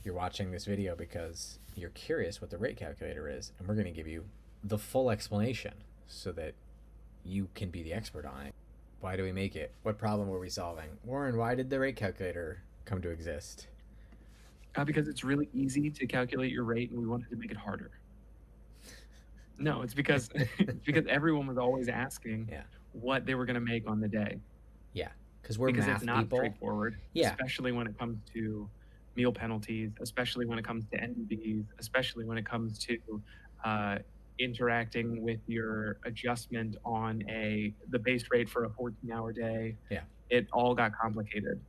You're watching this video because you're curious what the rate calculator is, and we're going to give you the full explanation so that you can be the expert on it. Why do we make it? What problem were we solving? Warren, why did the rate calculator come to exist? Because it's really easy to calculate your rate, and we wanted to make it harder. No, it's because it's because everyone was always asking Yeah. what they were going to make on the day. Yeah. Because we're Because it's math not people. straightforward, Yeah. especially when it comes to meal penalties, especially when it comes to NDBs, especially when it comes to uh, interacting with your adjustment on the base rate for a 14-hour day. Yeah. It all got complicated.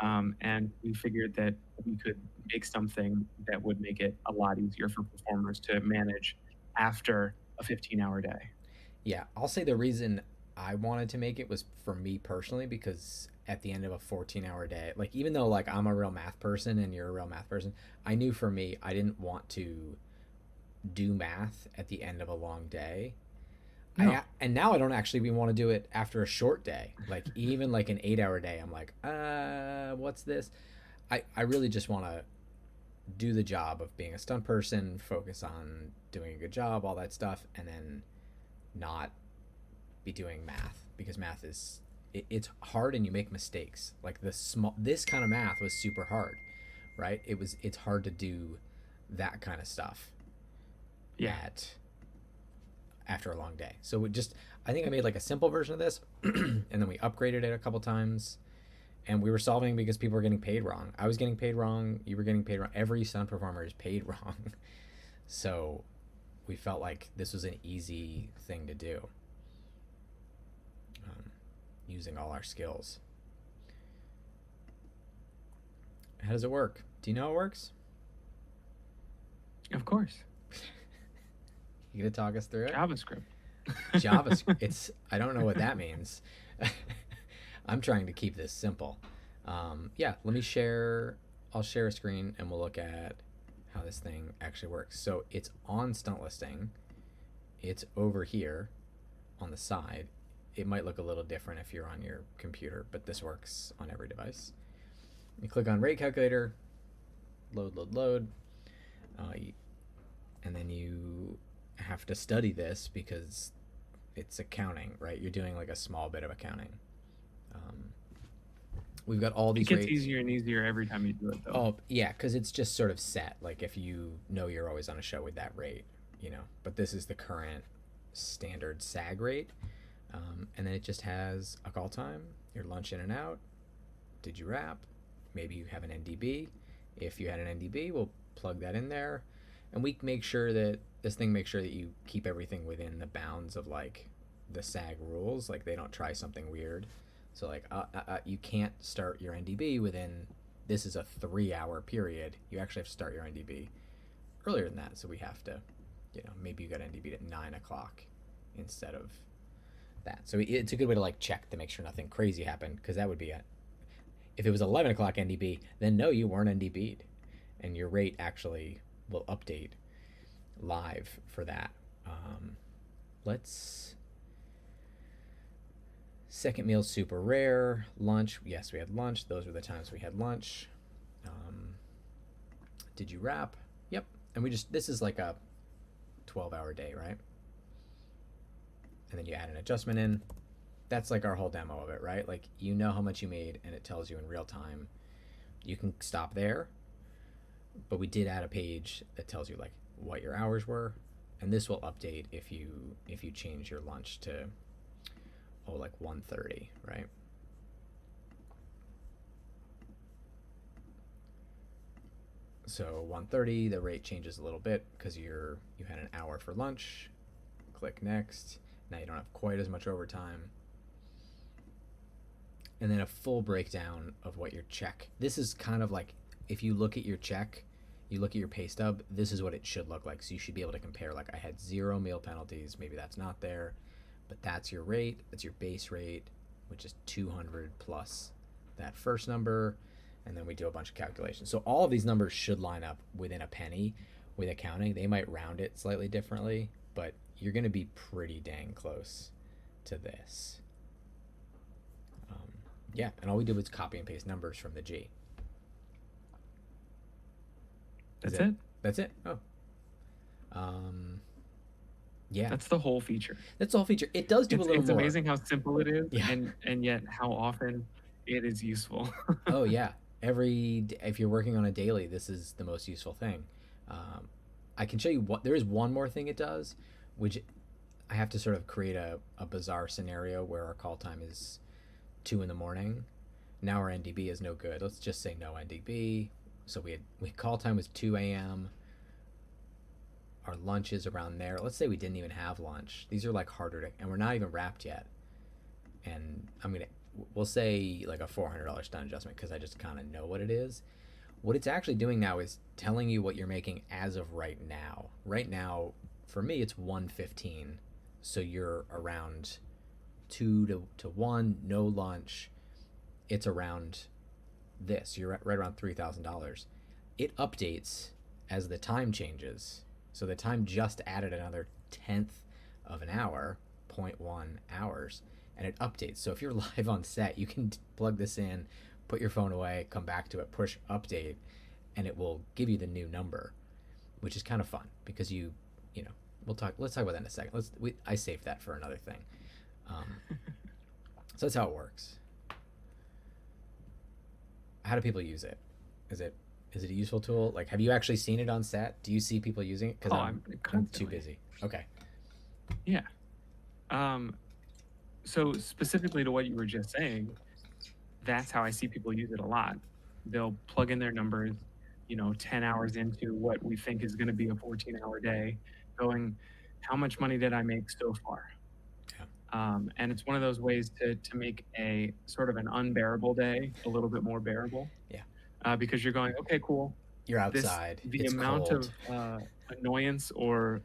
And we figured that we could make something that would make it a lot easier for performers to manage after a 15-hour day. Yeah. I'll say the reason I wanted to make it was for me personally because at the end of a 14-hour day, like even though like I'm a real math person and you're a real math person, I knew for me I didn't want to do math at the end of a long day. No. And now I don't actually even want to do it after a short day. Like even like an 8 hour day, I'm like, what's this? I really just want to do the job of being a stunt person, focus on doing a good job, all that stuff, and then not be doing math because math is it's hard and you make mistakes. Like this kind of math was super hard, right? It's hard to do that kind of stuff Yeah. at after a long day. So I think I made like a simple version of this and then we upgraded it a couple times and we were solving because people were getting paid wrong. I was getting paid wrong, you were getting paid wrong. Every stunt performer is paid wrong. So we felt like this was an easy thing to do. Using all our skills. How does it work? Do you know how it works? Of course. You gonna talk us through it? JavaScript. JavaScript. I don't know what that means. I'm trying to keep this simple. Yeah, let me share. I'll share a screen and we'll look at how this thing actually works. So it's on stunt listing. It's over here on the side. It might look a little different if you're on your computer, but this works on every device. You click on rate calculator, load, and then you have to study this because it's accounting, right? You're doing like a small bit of accounting. We've got all these It gets rates. easier and easier every time you do it, though. Oh, yeah, because it's just sort of set. Like if you know you're always on a show with that rate, you know. But this is the current standard SAG rate. And then it just has a call time, your lunch in and out. Did you wrap? Maybe you have an NDB. If you had an NDB, we'll plug that in there. And we make sure that this thing makes sure that you keep everything within the bounds of like the SAG rules. Like they don't try something weird. So like you can't start your NDB within this is a 3 hour period. You actually have to start your NDB earlier than that. So we have to, maybe you got NDB at 9 o'clock instead of that. So it's a good way to like check to make sure nothing crazy happened because that would be if it was 11 o'clock NDB, then no, you weren't NDB'd, and your rate actually will update live for that. Let's second meal super rare. Lunch, yes, we had lunch. Those were the times we had lunch. Did you wrap? Yep. And this is like a 12-hour day, right? And then you add an adjustment in. That's like our whole demo of it, right? Like you know how much you made and it tells you in real time. You can stop there, but we did add a page that tells you like what your hours were, and this will update if you change your lunch to like 1:30, right? So 1:30, the rate changes a little bit because you had an hour for lunch. Click next. Now you don't have quite as much overtime. And then a full breakdown of what your check. This is kind of like if you look at your check, you look at your pay stub, this is what it should look like. So you should be able to compare like I had 0 meal penalties, maybe that's not there, but that's your rate, that's your base rate, which is 200 plus that first number, and then we do a bunch of calculations. So all of these numbers should line up within a penny with accounting. They might round it slightly differently, but you're going to be pretty dang close to this. Yeah, and all we did was copy and paste numbers from the G. Is That's it? it. That's it. Oh, um, yeah. That's the whole feature. That's the whole feature. It does do a little It's more. amazing how simple it is, Yeah. and yet how often it is useful. Oh yeah. If you're working on a daily, this is the most useful thing. Um, I can show you what there is one more thing it does, which I have to sort of create a bizarre scenario where our call time is 2 in the morning. Now our NDB is no good. Let's just say no NDB. So we call time was 2 a.m. Our lunch is around there. Let's say we didn't even have lunch. These are like harder to, and we're not even wrapped yet. And we'll say like a $400 stun adjustment because I just kind of know what it is. What it's actually doing now is telling you what you're making as of right now. Right now, for me, it's 115. So you're around 2 to 1, no lunch. It's around this. You're right around $3,000. It updates as the time changes. So the time just added another tenth of an hour, zero point 0.1 hours, and it updates. So if you're live on set, you can plug this in, put your phone away, come back to it, push update, and it will give you the new number, which is kind of fun because you know, let's talk about that in a second. I saved that for another thing. So that's how it works. How do people use it? Is it a useful tool? Like, have you actually seen it on set? Do you see people using it? Because I'm too busy. Okay. Yeah. So specifically to what you were just saying, that's how I see people use it a lot. They'll plug in their numbers, 10 hours into what we think is going to be a 14-hour day, going, how much money did I make so far? And it's one of those ways to make a sort of an unbearable day a little bit more bearable. Yeah. Because you're going, okay, cool. You're outside. The it's amount cold. of annoyance or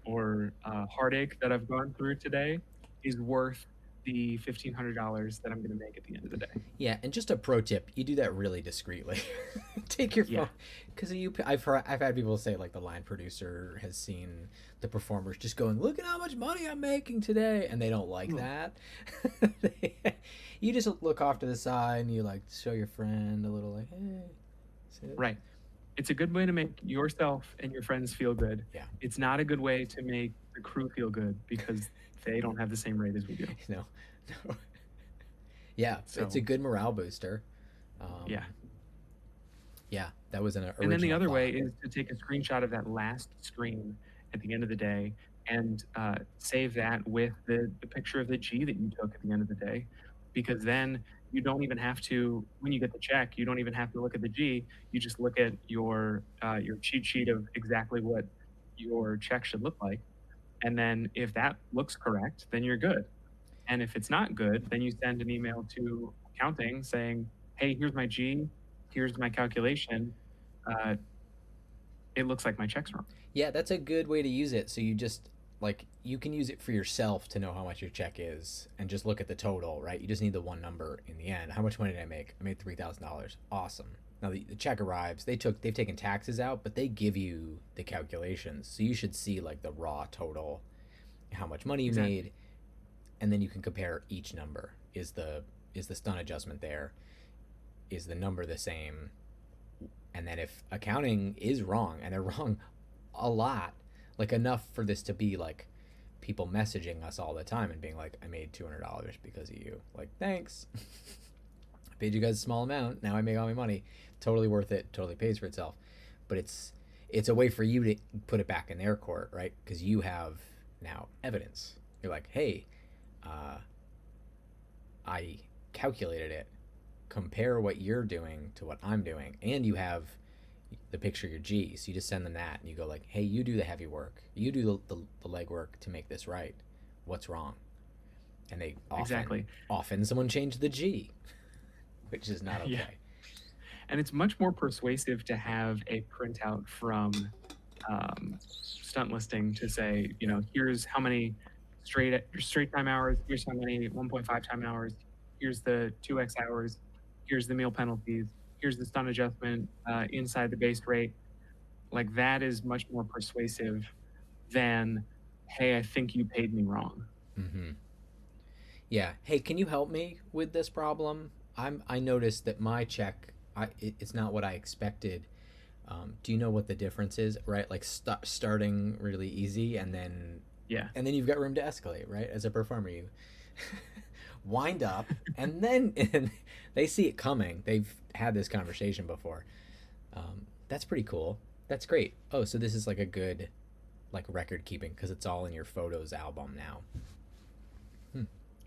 heartache that I've gone through today is worth the $1,500 that I'm going to make at the end of the day. Yeah, and just a pro tip: you do that really discreetly. Take your phone, because I've had people say like the line producer has seen the performers just going, "Look at how much money I'm making today," and they don't like that. You just look off to the side and you like show your friend a little like, "Hey." Right. It's a good way to make yourself and your friends feel good. Yeah. It's not a good way to make the crew feel good because they don't have the same rate as we do. No. Yeah, so it's a good morale booster. Yeah. Yeah, that was an original. And then the other way is to take a screenshot of that last screen at the end of the day and save that with the picture of the G that you took at the end of the day, because then you don't even have to, when you get the check, you don't even have to look at the G. You just look at your cheat sheet of exactly what your check should look like. And then if that looks correct, then you're good. And if it's not good, then you send an email to accounting saying, hey, here's my G, here's my calculation. It looks like my check's wrong. Yeah, that's a good way to use it. So you can use it for yourself to know how much your check is and just look at the total, right? You just need the one number in the end. How much money did I make? I made $3,000. Awesome. Now the check arrives. They've taken taxes out, but they give you the calculations. So you should see like the raw total, how much money you made, and then you can compare each number. Is the stun adjustment there? Is the number the same? And then if accounting is wrong, and they're wrong a lot, like enough for this to be like people messaging us all the time and being like, I made $200 because of you. Like, thanks. I paid you guys a small amount. Now I make all my money. Totally worth it. Totally pays for itself. But it's a way for you to put it back in their court, right? Because you have now evidence. You're like, hey, I calculated it. Compare what you're doing to what I'm doing. And you have the picture of your G. So you just send them that and you go like, hey, you do the heavy work. You do the legwork to make this right. What's wrong? And they often someone changed the G, which is not okay. Yeah. And it's much more persuasive to have a printout from stunt listing to say, here's how many straight time hours, here's how many 1.5 time hours, here's the 2x hours, here's the meal penalties, here's the stun adjustment inside the base rate. Like, that is much more persuasive than, hey, I think you paid me wrong. Mm-hmm. Yeah. Hey, can you help me with this problem? I noticed that my check, it's not what I expected. Do you know what the difference is, right? Like starting really easy Yeah. and then you've got room to escalate, right? As a performer, you wind up and then and they see it coming. They've had this conversation before. That's pretty cool. That's great. Oh, so this is like a good like record keeping because it's all in your photos album now.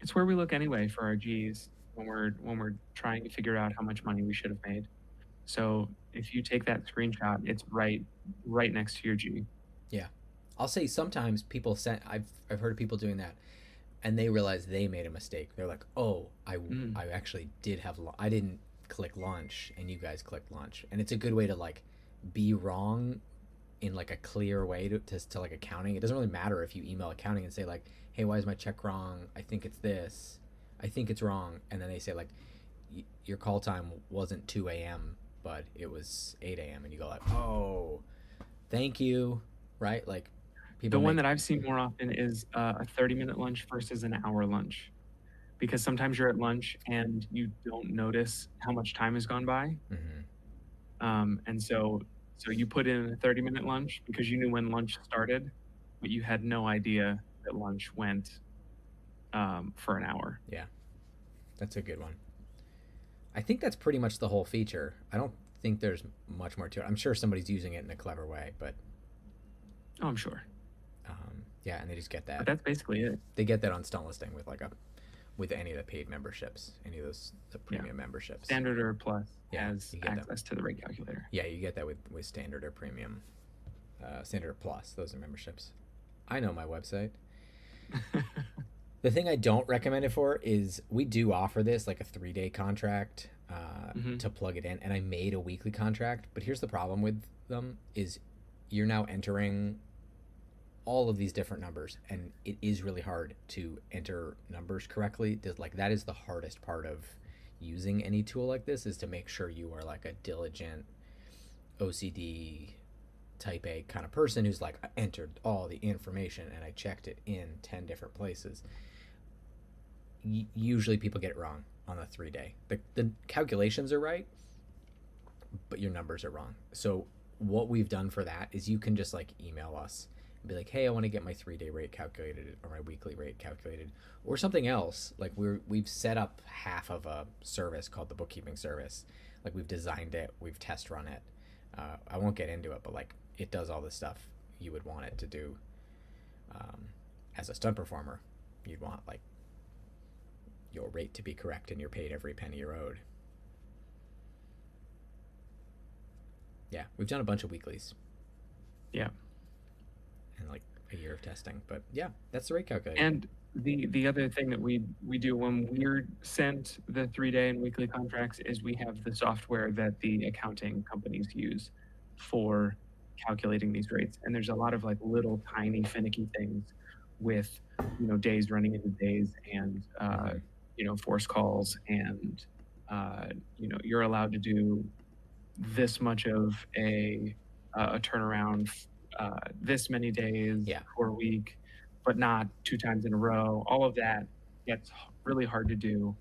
It's where we look anyway for our G's when we're trying to figure out how much money we should have made. So if you take that screenshot, it's right next to your G. Yeah, I'll say sometimes people send. I've heard of people doing that, and they realize they made a mistake. They're like, "Oh, Mm. I actually did have I didn't click launch, and you guys clicked launch." And it's a good way to like be wrong in like a clear way to like accounting. It doesn't really matter if you email accounting and say like, "Hey, why is my check wrong? I think it's this. I think it's wrong." And then they say like, "Your call time wasn't 2 a.m., but it was 8 a.m." And you go like, "Oh, thank you." Right? Like The people one make. that I've seen more often is a 30-minute lunch versus an hour lunch. Because sometimes you're at lunch and you don't notice how much time has gone by. Mhm. And so you put in a 30-minute lunch because you knew when lunch started, but you had no idea that lunch went for an hour. Yeah, that's a good one. I think that's pretty much the whole feature. I don't think there's much more to it. I'm sure somebody's using it in a clever way, but Oh, I'm sure. yeah, and they just get But that. that's basically it. They get that on Stunt Listing with like a with any of the paid memberships, any of those the Yeah. premium memberships. Standard or Plus Yeah, has you get that. access to the rate calculator. Yeah, you get that with standard or premium, standard or plus. Those are memberships. I know my website. The thing I don't recommend it for is we do offer this like a 3-day contract Hmm. to plug it in, and I made a weekly contract. But here's the problem with them: is you're now entering all of these different numbers, and it is really hard to enter numbers correctly. Like that is the hardest part of using any tool like this is to make sure you are like a diligent OCD type A kind of person who's like I entered all the information and I checked it in 10 different places. Usually people get it wrong on the 3-day. The calculations are right, but your numbers are wrong. So what we've done for that is you can just like email us and be like, hey, I want to get my 3-day rate calculated or my weekly rate calculated or something else. Like we've set up half of a service called the bookkeeping service. Like we've designed it, we've test run it. I won't get into it, but like it does all the stuff you would want it to do. As a stunt performer, you'd want like your rate to be correct and you're paid every penny you're owed. Yeah, we've done a bunch of weeklies. Yeah. And like a year of testing, but yeah, that's the rate calculator. And the other thing that we do when we're sent the 3-day and weekly contracts is we have the software that the accounting companies use for calculating these rates. And there's a lot of like little tiny finicky things with days running into days and force calls and you're allowed to do this much of a turnaround this many days Yeah. per week, but not 2 times in a row. All of that gets really hard to do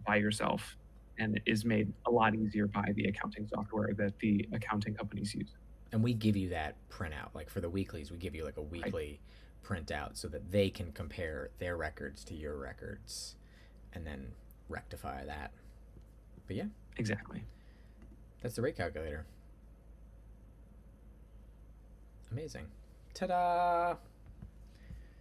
by yourself and is made a lot easier by the accounting software that the accounting companies use. And we give you that printout. Like for the weeklies, we give you like a weekly printout so that they can compare their records to your records and then rectify that. But yeah, Exactly. that's the rate calculator. Amazing. Ta-da!